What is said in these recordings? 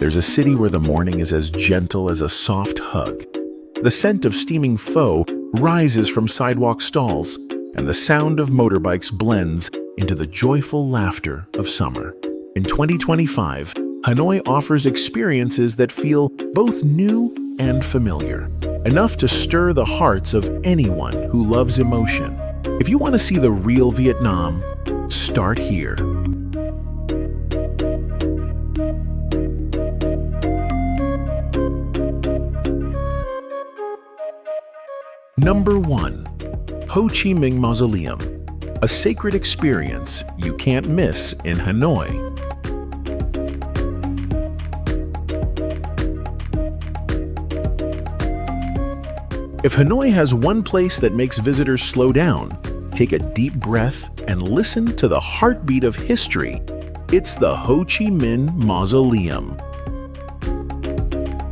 There's a city where the morning is as gentle as a soft hug. The scent of steaming pho rises from sidewalk stalls, and the sound of motorbikes blends into the joyful laughter of summer. In 2025, Hanoi offers experiences that feel both new and familiar, enough to stir the hearts of anyone who loves emotion. If you want to see the real Vietnam, start here. Number 1. Ho Chi Minh Mausoleum, a sacred experience you can't miss in Hanoi. If Hanoi has one place that makes visitors slow down, take a deep breath, and listen to the heartbeat of history, it's the Ho Chi Minh Mausoleum.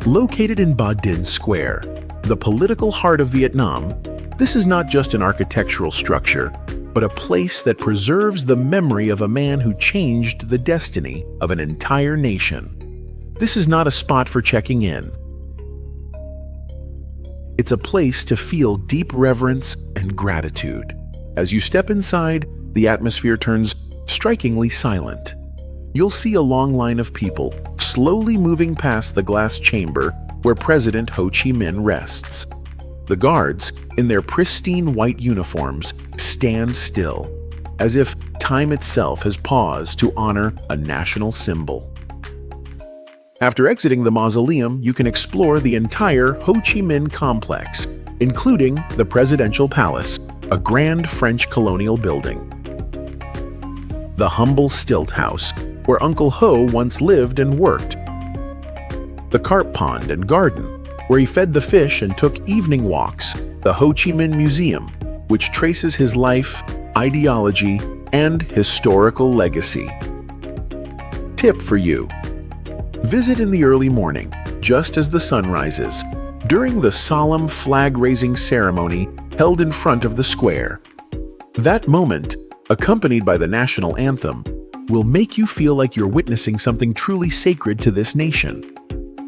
Located in Ba Dinh Square, the political heart of Vietnam, this is not just an architectural structure, but a place that preserves the memory of a man who changed the destiny of an entire nation. This is not a spot for checking in. It's a place to feel deep reverence and gratitude. As you step inside, the atmosphere turns strikingly silent. You'll see a long line of people slowly moving past the glass chamber where President Ho Chi Minh rests. The guards, in their pristine white uniforms, stand still, as if time itself has paused to honor a national symbol. After exiting the mausoleum, you can explore the entire Ho Chi Minh complex, including the Presidential Palace, a grand French colonial building. The humble stilt house, where Uncle Ho once lived and worked. The carp pond and garden, where he fed the fish and took evening walks. The Ho Chi Minh Museum, which traces his life, ideology, and historical legacy. Tip for you: visit in the early morning, just as the sun rises, during the solemn flag-raising ceremony held in front of the square. That moment, accompanied by the national anthem, will make you feel like you're witnessing something truly sacred to this nation.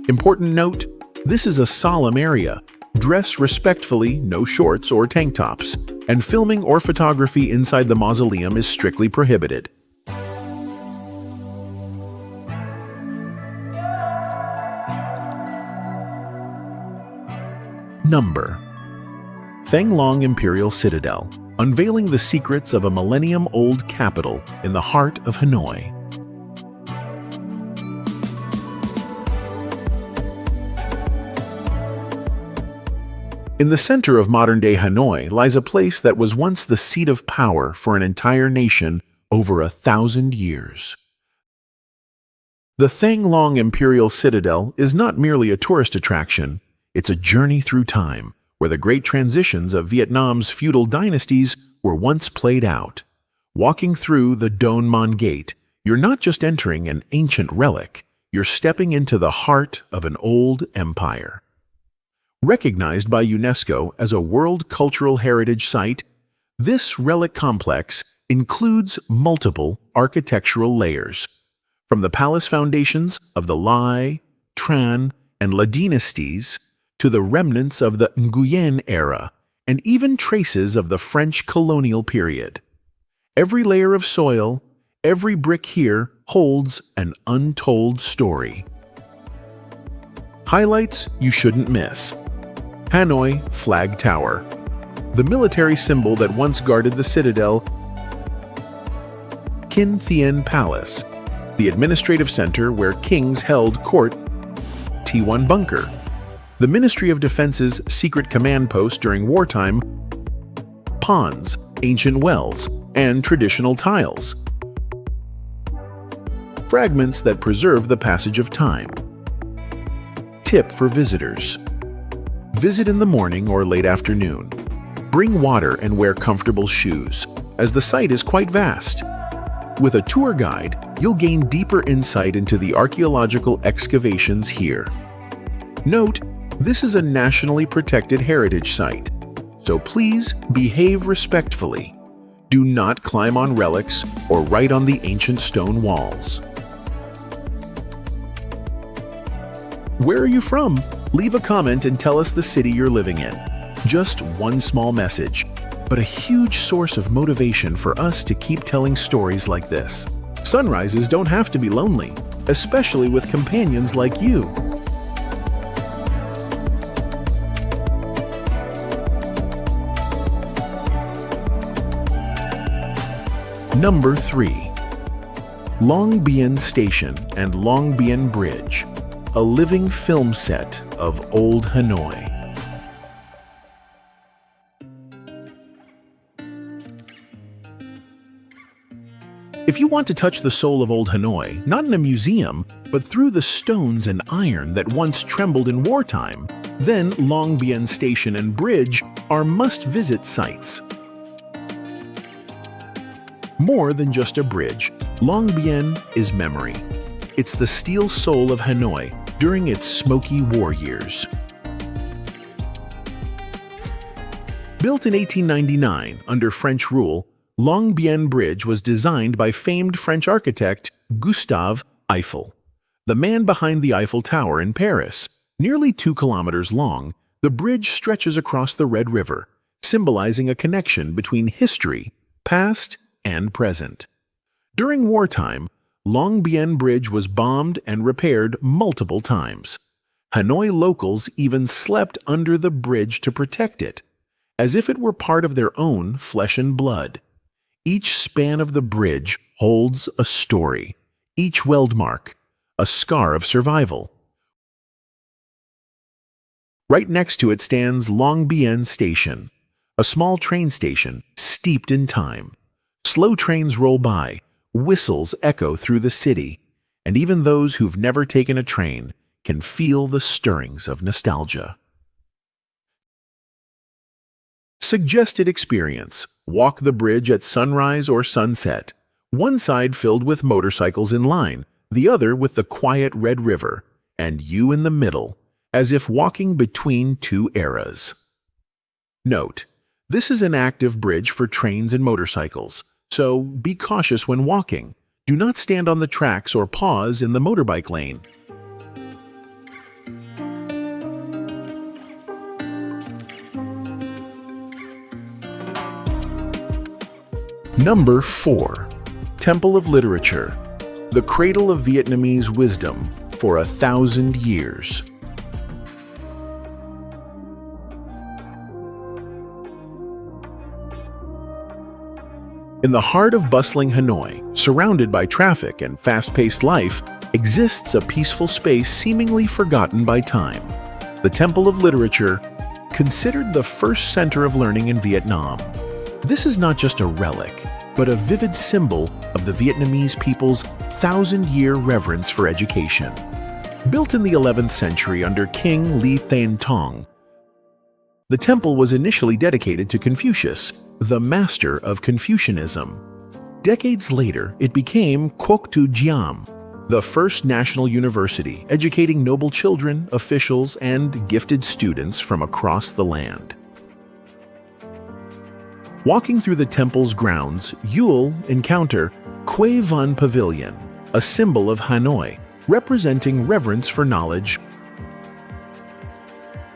Important note, this is a solemn area. Dress respectfully, no shorts or tank tops, and filming or photography inside the mausoleum is strictly prohibited. Number: Thang Long Imperial Citadel, unveiling the secrets of a millennium-old capital in the heart of Hanoi. In the center of modern-day Hanoi lies a place that was once the seat of power for an entire nation over 1,000 years. The Thang Long Imperial Citadel is not merely a tourist attraction, it's a journey through time, where the great transitions of Vietnam's feudal dynasties were once played out. Walking through the Don Mon Gate, you're not just entering an ancient relic, you're stepping into the heart of an old empire. Recognized by UNESCO as a World Cultural Heritage Site, this relic complex includes multiple architectural layers, from the palace foundations of the Lai, Tran, and La dynasties to the remnants of the Nguyen era, and even traces of the French colonial period. Every layer of soil, every brick here holds an untold story. Highlights you shouldn't miss. Hanoi Flag Tower, the military symbol that once guarded the citadel. Kin Thien Palace, the administrative center where kings held court. T1 Bunker, the Ministry of Defense's secret command post during wartime. Ponds, ancient wells, and traditional tiles. Fragments that preserve the passage of time. Tip for visitors: visit in the morning or late afternoon. Bring water and wear comfortable shoes, as the site is quite vast. With a tour guide, you'll gain deeper insight into the archaeological excavations here. Note, this is a nationally protected heritage site, so please behave respectfully. Do not climb on relics or write on the ancient stone walls. Where are you from? Leave a comment and tell us the city you're living in. Just one small message, but a huge source of motivation for us to keep telling stories like this. Sunrises don't have to be lonely, especially with companions like you. Number 3. Long Bien Station and Long Bien Bridge, a living film set of old Hanoi. If you want to touch the soul of old Hanoi, not in a museum, but through the stones and iron that once trembled in wartime, then Long Bien Station and Bridge are must-visit sites. More than just a bridge, Long Bien is memory. It's the steel soul of Hanoi during its smoky war years. Built in 1899 under French rule, Long Bien Bridge was designed by famed French architect Gustave Eiffel, the man behind the Eiffel Tower in Paris. Nearly 2 kilometers long, the bridge stretches across the Red River, symbolizing a connection between history, past, and present. During wartime, Long Bien Bridge was bombed and repaired multiple times. Hanoi locals even slept under the bridge to protect it, as if it were part of their own flesh and blood. Each span of the bridge holds a story, each weld mark, a scar of survival. Right next to it stands Long Bien Station, a small train station steeped in time. Slow trains roll by, whistles echo through the city, and even those who've never taken a train can feel the stirrings of nostalgia. Suggested experience: walk the bridge at sunrise or sunset, one side filled with motorcycles in line, the other with the quiet Red River, and you in the middle, as if walking between 2 eras. Note: this is an active bridge for trains and motorcycles, so be cautious when walking. Do not stand on the tracks or pause in the motorbike lane. Number 4. Temple of Literature, the cradle of Vietnamese wisdom for 1,000 years. In the heart of bustling Hanoi, surrounded by traffic and fast-paced life, exists a peaceful space seemingly forgotten by time. The Temple of Literature, considered the first center of learning in Vietnam. This is not just a relic, but a vivid symbol of the Vietnamese people's 1,000-year reverence for education. Built in the 11th century under King Li Thanh Tong, the temple was initially dedicated to Confucius, the master of Confucianism. Decades later, it became Quoc Tu Giam, the first national university educating noble children, officials, and gifted students from across the land. Walking through the temple's grounds, you'll encounter Quai Van Pavilion, a symbol of Hanoi, representing reverence for knowledge.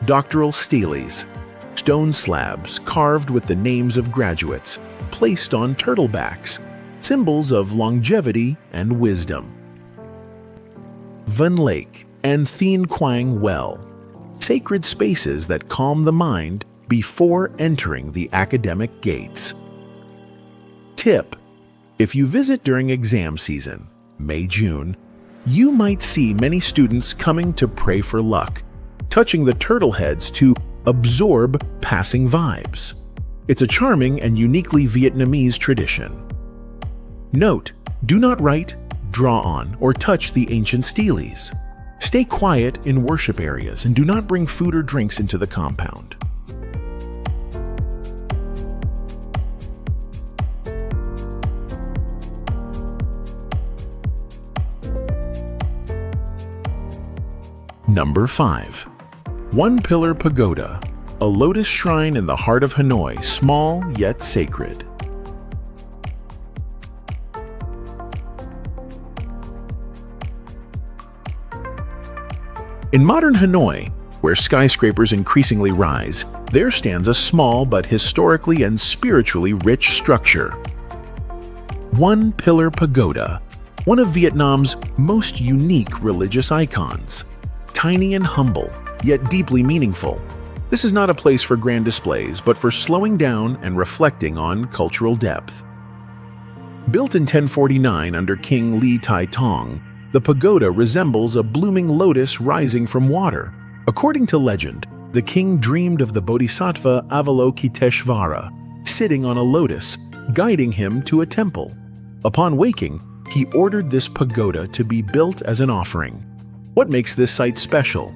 Doctoral steles, stone slabs carved with the names of graduates, placed on turtlebacks, symbols of longevity and wisdom. Van Lake and Thien Quang Well, sacred spaces that calm the mind before entering the academic gates. Tip: if you visit during exam season, May-June, you might see many students coming to pray for luck, touching the turtle heads to absorb passing vibes. It's a charming and uniquely Vietnamese tradition. Note: do not write, draw on, or touch the ancient steles. Stay quiet in worship areas and do not bring food or drinks into the compound. Number 5. One Pillar Pagoda, a lotus shrine in the heart of Hanoi, small yet sacred. In modern Hanoi, where skyscrapers increasingly rise, there stands a small but historically and spiritually rich structure. One Pillar Pagoda, one of Vietnam's most unique religious icons. Tiny and humble, yet deeply meaningful. This is not a place for grand displays, but for slowing down and reflecting on cultural depth. Built in 1049 under King Li Tai Tong, the pagoda resembles a blooming lotus rising from water. According to legend, the king dreamed of the bodhisattva Avalokiteshvara sitting on a lotus, guiding him to a temple. Upon waking, he ordered this pagoda to be built as an offering. What makes this site special?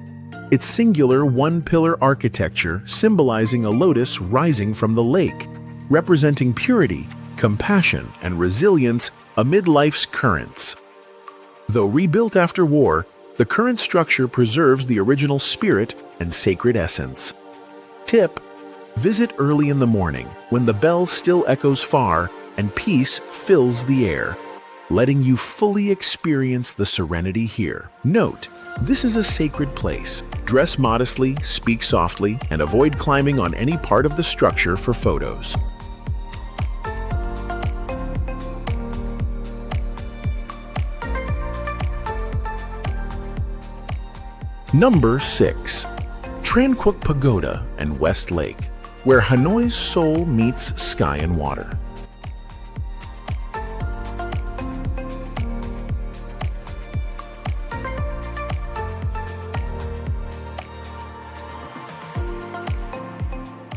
Its singular one-pillar architecture symbolizing a lotus rising from the lake, representing purity, compassion, and resilience amid life's currents. Though rebuilt after war, the current structure preserves the original spirit and sacred essence. Tip: visit early in the morning when the bell still echoes far and peace fills the air, letting you fully experience the serenity here. Note: this is a sacred place. Dress modestly, speak softly, and avoid climbing on any part of the structure for photos. Number 6. Tran Quoc Pagoda and West Lake, where Hanoi's soul meets sky and water.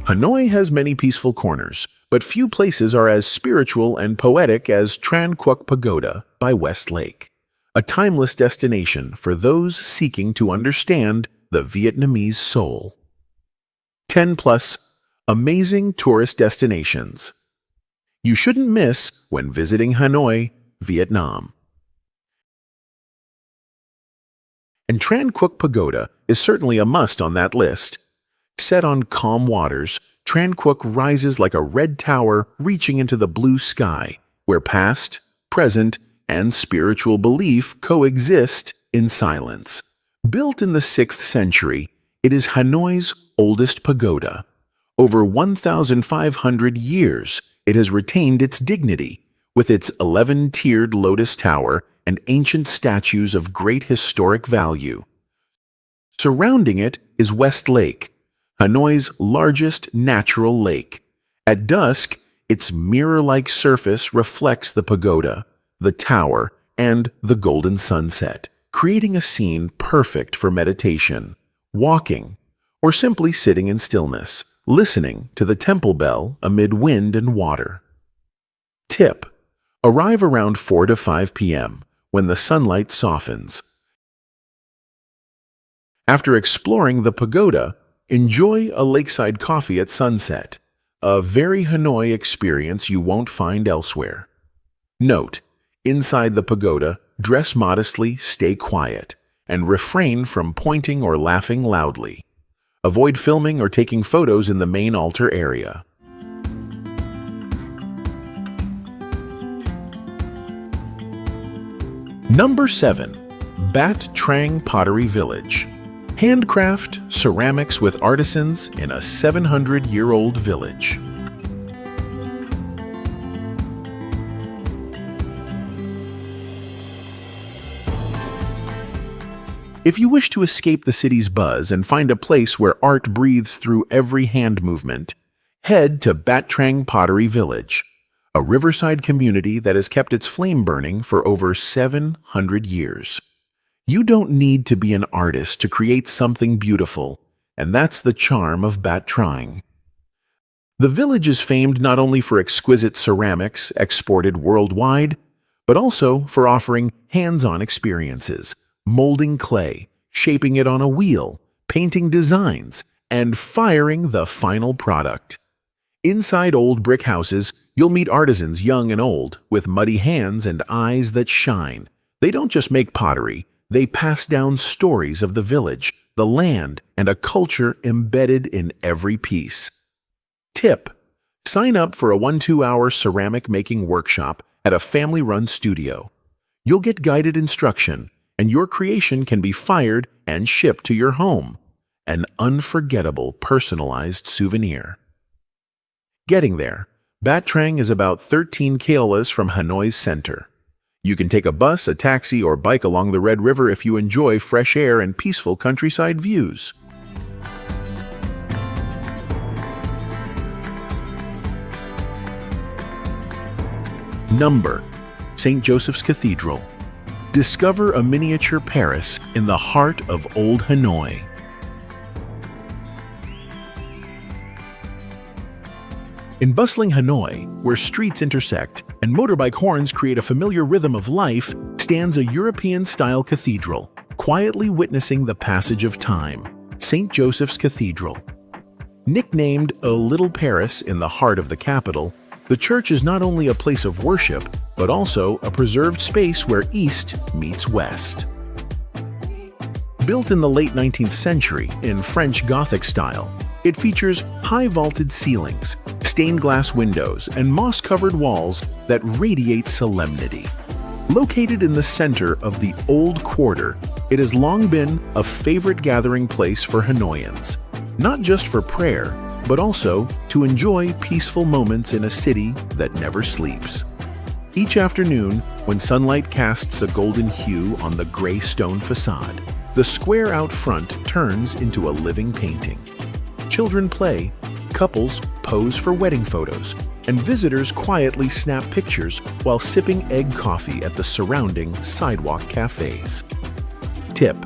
Hanoi has many peaceful corners, but few places are as spiritual and poetic as Tran Quoc Pagoda by West Lake, a timeless destination for those seeking to understand the Vietnamese soul. 10+ amazing tourist destinations you shouldn't miss when visiting Hanoi, Vietnam. And Tran Quoc Pagoda is certainly a must on that list. Set on calm waters, Tran Quoc rises like a red tower reaching into the blue sky, where past, present, and spiritual belief coexist in silence. Built in the 6th century, it is Hanoi's oldest pagoda. Over 1,500 years, it has retained its dignity, with its 11-tiered lotus tower and ancient statues of great historic value. Surrounding it is West Lake, Hanoi's largest natural lake. At dusk, its mirror-like surface reflects the pagoda, the tower, and the golden sunset, creating a scene perfect for meditation, walking, or simply sitting in stillness, listening to the temple bell amid wind and water. Tip: arrive around 4 to 5 p.m. when the sunlight softens. After exploring the pagoda, enjoy a lakeside coffee at sunset, a very Hanoi experience you won't find elsewhere. Note: inside the pagoda, dress modestly, stay quiet, and refrain from pointing or laughing loudly. Avoid filming or taking photos in the main altar area. Number 7. Bat Trang Pottery Village. Handcraft ceramics with artisans in a 700-year-old village. If you wish to escape the city's buzz and find a place where art breathes through every hand movement, head to Bat Trang Pottery Village, a riverside community that has kept its flame burning for over 700 years. You don't need to be an artist to create something beautiful, and that's the charm of Bat Trang. The village is famed not only for exquisite ceramics exported worldwide, but also for offering hands-on experiences, molding clay, shaping it on a wheel, painting designs, and firing the final product. Inside old brick houses, you'll meet artisans young and old, with muddy hands and eyes that shine. They don't just make pottery, they pass down stories of the village, the land, and a culture embedded in every piece. Tip: sign up for a 1-2-hour ceramic making workshop at a family-run studio. You'll get guided instruction, and your creation can be fired and shipped to your home. An unforgettable personalized souvenir. Getting there, Bat Trang is about 13 km from Hanoi's center. You can take a bus, a taxi, or bike along the Red River if you enjoy fresh air and peaceful countryside views. Number: St. Joseph's Cathedral. Discover a miniature Paris in the heart of Old Hanoi. In bustling Hanoi, where streets intersect and motorbike horns create a familiar rhythm of life, stands a European-style cathedral, quietly witnessing the passage of time. St. Joseph's Cathedral. Nicknamed a Little Paris in the heart of the capital, the church is not only a place of worship, but also a preserved space where East meets West. Built in the late 19th century in French Gothic style, it features high vaulted ceilings, stained glass windows, and moss-covered walls that radiate solemnity. Located in the center of the Old Quarter, it has long been a favorite gathering place for Hanoians, not just for prayer, but also to enjoy peaceful moments in a city that never sleeps. Each afternoon, when sunlight casts a golden hue on the gray stone facade, the square out front turns into a living painting. Children play, couples pose for wedding photos, and visitors quietly snap pictures while sipping egg coffee at the surrounding sidewalk cafes. Tip: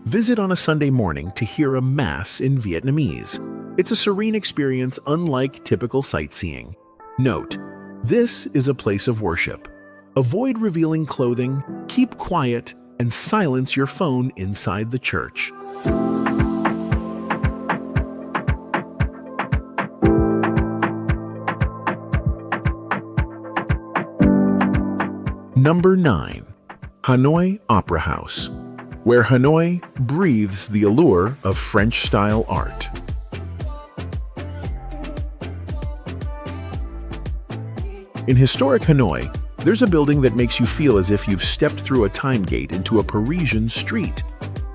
visit on a Sunday morning to hear a mass in Vietnamese. It's a serene experience unlike typical sightseeing. Note: this is a place of worship. Avoid revealing clothing, keep quiet, and silence your phone inside the church. Number 9. Hanoi Opera House, where Hanoi breathes the allure of French-style art. In historic Hanoi, there's a building that makes you feel as if you've stepped through a time gate into a Parisian street.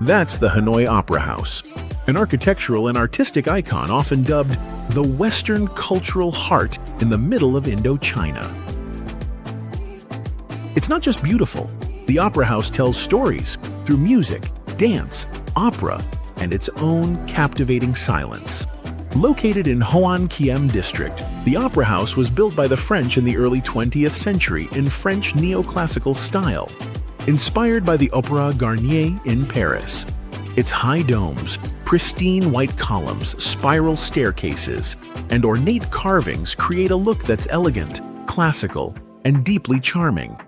That's the Hanoi Opera House, an architectural and artistic icon often dubbed the Western cultural heart in the middle of Indochina. It's not just beautiful. The Opera House tells stories through music, dance, opera, and its own captivating silence. Located in Hoan Kiem District, the Opera House was built by the French in the early 20th century in French neoclassical style, inspired by the Opéra Garnier in Paris. Its high domes, pristine white columns, spiral staircases, and ornate carvings create a look that's elegant, classical, and deeply charming.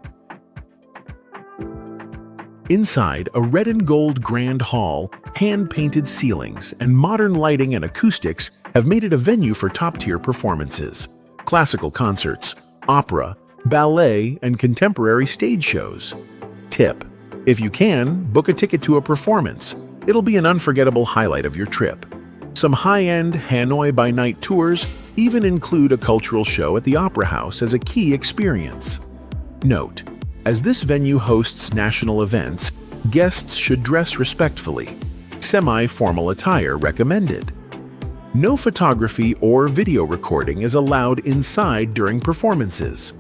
Inside, a red and gold grand hall, hand-painted ceilings, and modern lighting and acoustics have made it a venue for top-tier performances. Classical concerts, opera, ballet, and contemporary stage shows. Tip: if you can, book a ticket to a performance. It'll be an unforgettable highlight of your trip. Some high-end Hanoi by night tours even include a cultural show at the Opera House as a key experience. Note: as this venue hosts national events, guests should dress respectfully. Semi-formal attire recommended. No photography or video recording is allowed inside during performances.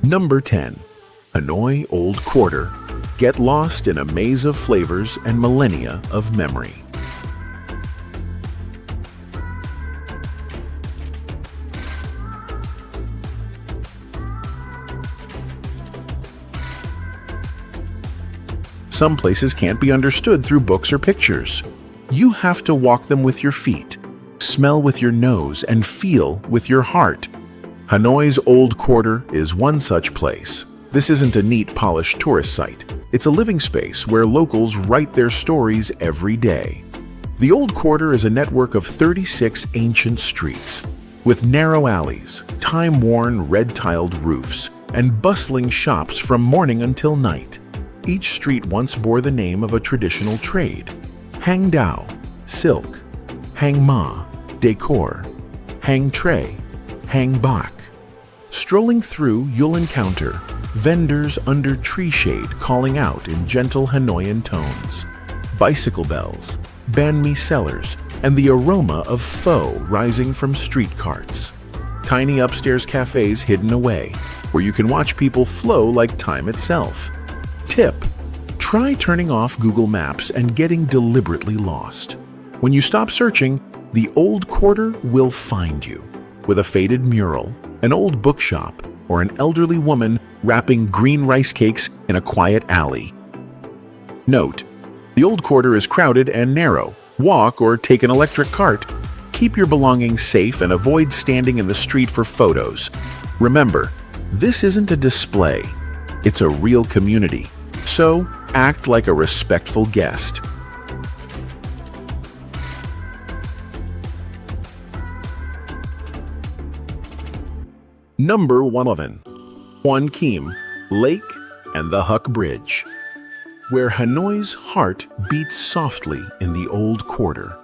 Number 10. Hanoi Old Quarter. Get lost in a maze of flavors and millennia of memory. Some places can't be understood through books or pictures. You have to walk them with your feet, smell with your nose, and feel with your heart. Hanoi's Old Quarter is one such place. This isn't a neat, polished tourist site. It's a living space where locals write their stories every day. The Old Quarter is a network of 36 ancient streets, with narrow alleys, time-worn red-tiled roofs, and bustling shops from morning until night. Each street once bore the name of a traditional trade: Hang Dao, silk; Hang Ma, decor; Hang Tre, hang back. Strolling through, you'll encounter vendors under tree shade calling out in gentle Hanoian tones, bicycle bells, banh mi sellers, and the aroma of pho rising from street carts. Tiny upstairs cafes hidden away, where you can watch people flow like time itself. Tip: try turning off Google Maps and getting deliberately lost. When you stop searching, the old quarter will find you, with a faded mural, an old bookshop, or an elderly woman wrapping green rice cakes in a quiet alley. Note: the old quarter is crowded and narrow. Walk or take an electric cart. Keep your belongings safe and avoid standing in the street for photos. Remember, this isn't a display. It's a real community. So, act like a respectful guest. Number 11. Hoan Kiem Lake and the Huck Bridge, where Hanoi's heart beats softly in the old quarter.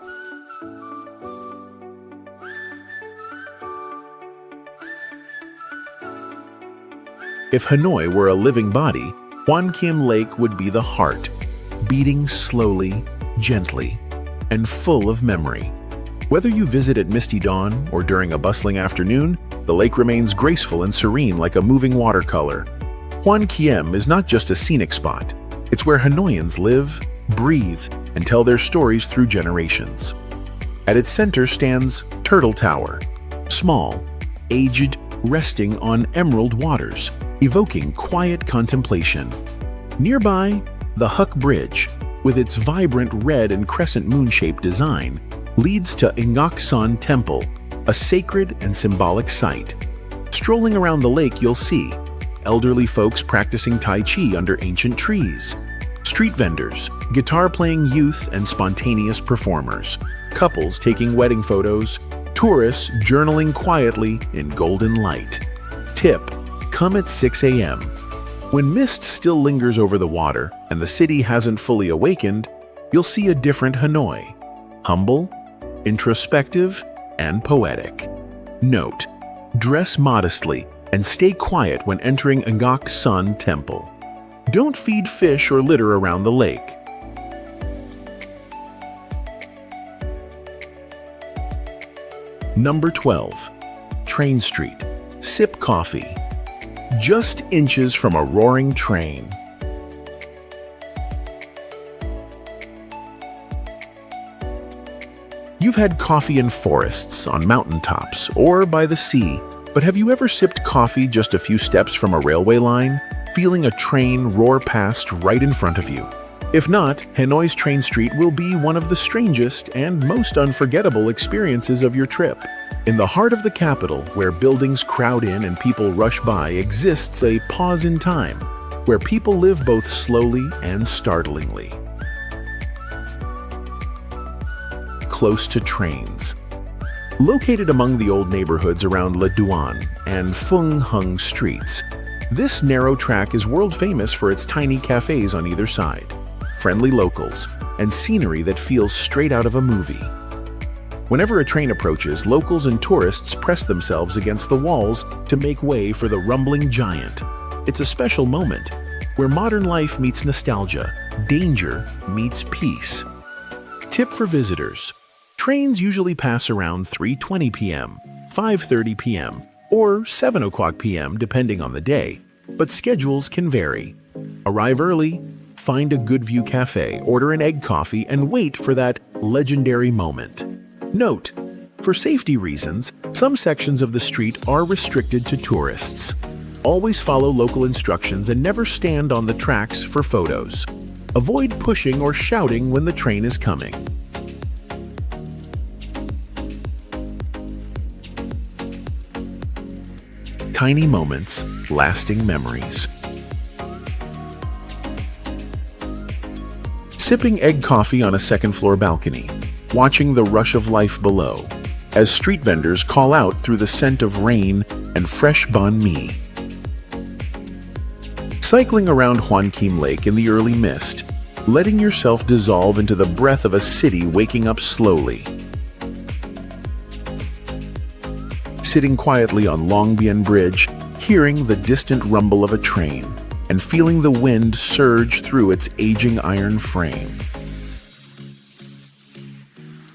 If Hanoi were a living body, Hoan Kiem Lake would be the heart, beating slowly, gently, and full of memory. Whether you visit at misty dawn or during a bustling afternoon, the lake remains graceful and serene like a moving watercolor. Hoan Kiem is not just a scenic spot. It's where Hanoians live, breathe, and tell their stories through generations. At its center stands Turtle Tower, small, aged, resting on emerald waters, evoking quiet contemplation. Nearby, the Huck Bridge, with its vibrant red and crescent moon-shaped design, leads to Ngok San Temple, a sacred and symbolic site. Strolling around the lake, you'll see elderly folks practicing Tai Chi under ancient trees, street vendors, guitar-playing youth and spontaneous performers, couples taking wedding photos, tourists journaling quietly in golden light. Tip: come at 6 a.m. When mist still lingers over the water and the city hasn't fully awakened, you'll see a different Hanoi. Humble, introspective, and poetic. Note: dress modestly and stay quiet when entering Ngok San Temple. Don't feed fish or litter around the lake. Number 12. Train Street. Sip coffee. Just inches from a roaring train. You've had coffee in forests, on mountaintops, or by the sea, but have you ever sipped coffee just a few steps from a railway line, feeling a train roar past right in front of you? If not, Hanoi's Train Street will be one of the strangest and most unforgettable experiences of your trip. In the heart of the capital, where buildings crowd in and people rush by, exists a pause in time, where people live both slowly and startlingly. Close to trains. Located among the old neighborhoods around Le Duan and Phung Hung streets, this narrow track is world-famous for its tiny cafes on either side, friendly locals, and scenery that feels straight out of a movie. Whenever a train approaches, locals and tourists press themselves against the walls to make way for the rumbling giant. It's a special moment, where modern life meets nostalgia, danger meets peace. Tip for visitors: trains usually pass around 3:20 p.m., 5:30 p.m., or 7 o'clock p.m. depending on the day, but schedules can vary. Arrive early, find a good view cafe, order an egg coffee, and wait for that legendary moment. Note: for safety reasons, some sections of the street are restricted to tourists. Always follow local instructions and never stand on the tracks for photos. Avoid pushing or shouting when the train is coming. Tiny moments, lasting memories. Sipping egg coffee on a second-floor balcony, watching the rush of life below, as street vendors call out through the scent of rain and fresh banh mi. Cycling around Hoan Kiem Lake in the early mist, letting yourself dissolve into the breath of a city waking up slowly. sitting quietly on Long Bien Bridge, hearing the distant rumble of a train, and feeling the wind surge through its aging iron frame.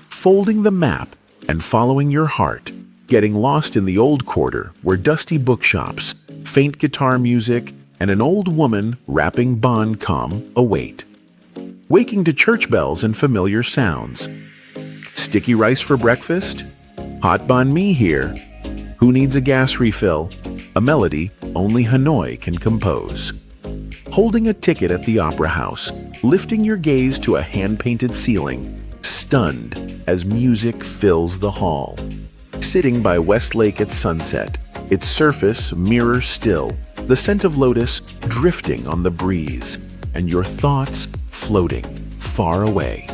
Folding the map and following your heart, getting lost in the old quarter where dusty bookshops, faint guitar music, and an old woman rapping bon com await. Waking to church bells and familiar sounds. Sticky rice for breakfast? Hot banh mi here. Who needs a gas refill? A melody only Hanoi can compose. Holding a ticket at the opera house, lifting your gaze to a hand-painted ceiling, stunned as music fills the hall. Sitting by Westlake at sunset, its surface mirror still, the scent of lotus drifting on the breeze, and your thoughts floating far away.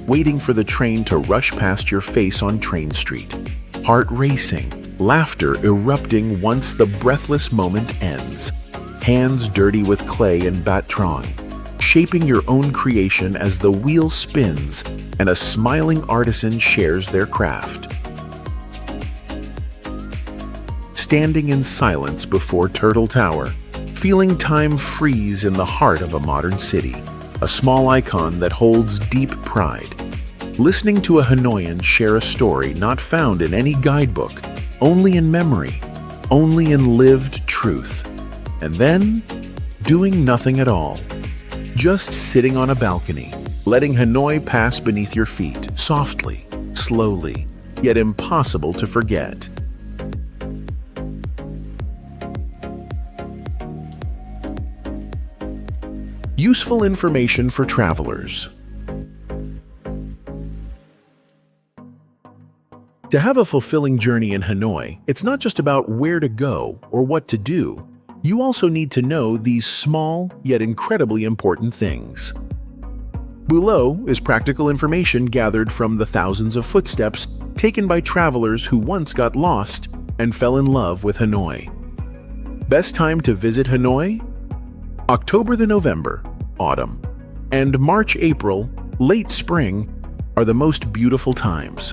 Waiting for the train to rush past your face on Train Street. Heart racing, laughter erupting once the breathless moment ends. Hands dirty with clay and Bat Trang, shaping your own creation as the wheel spins and a smiling artisan shares their craft. Standing in silence before Turtle Tower, feeling time freeze in the heart of a modern city, a small icon that holds deep pride. Listening to a Hanoian share a story not found in any guidebook, only in memory, only in lived truth. And then, doing nothing at all. Just sitting on a balcony, letting Hanoi pass beneath your feet, softly, slowly, yet impossible to forget. Useful information for travelers. To have a fulfilling journey in Hanoi, it's not just about where to go or what to do. You also need to know these small yet incredibly important things. Below is practical information gathered from the thousands of footsteps taken by travelers who once got lost and fell in love with Hanoi. Best time to visit Hanoi? October to November, autumn, and March-April, late spring, are the most beautiful times.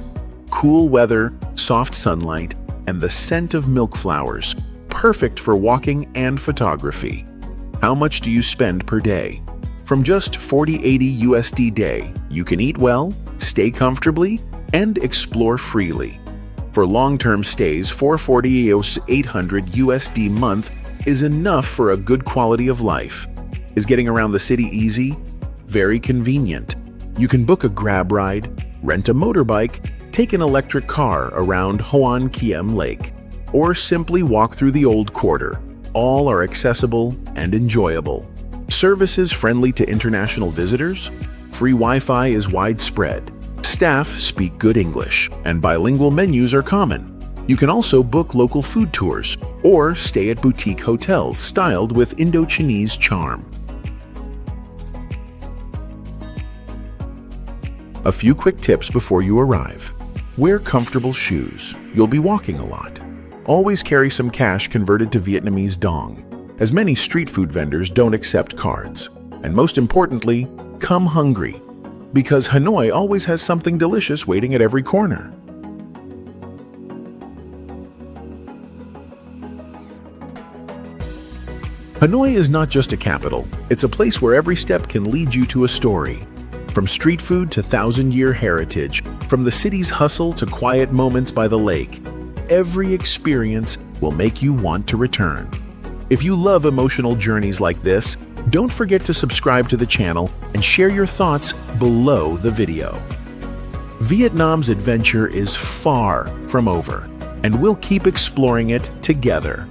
Cool weather, soft sunlight, and the scent of milk flowers, perfect for walking and photography. How much do you spend per day? From just $40-80 USD day, you can eat well, stay comfortably, and explore freely. For long-term stays, $440-800 USD month is enough for a good quality of life. Is getting around the city easy? Very convenient. You can book a grab ride, rent a motorbike, take an electric car around Hoan Kiem Lake, or simply walk through the old quarter. All are accessible and enjoyable. Services friendly to international visitors? Free Wi-Fi is widespread. Staff speak good English, and bilingual menus are common. You can also book local food tours or stay at boutique hotels styled with Indo-Chinese charm. A few quick tips before you arrive. Wear comfortable shoes. You'll be walking a lot. Always carry some cash converted to Vietnamese dong, as many street food vendors don't accept cards. And most importantly, come hungry, because Hanoi always has something delicious waiting at every corner. Hanoi is not just a capital, it's a place where every step can lead you to a story. From street food to thousand-year heritage, from the city's hustle to quiet moments by the lake, every experience will make you want to return. If you love emotional journeys like this, don't forget to subscribe to the channel and share your thoughts below the video. Vietnam's adventure is far from over, and we'll keep exploring it together.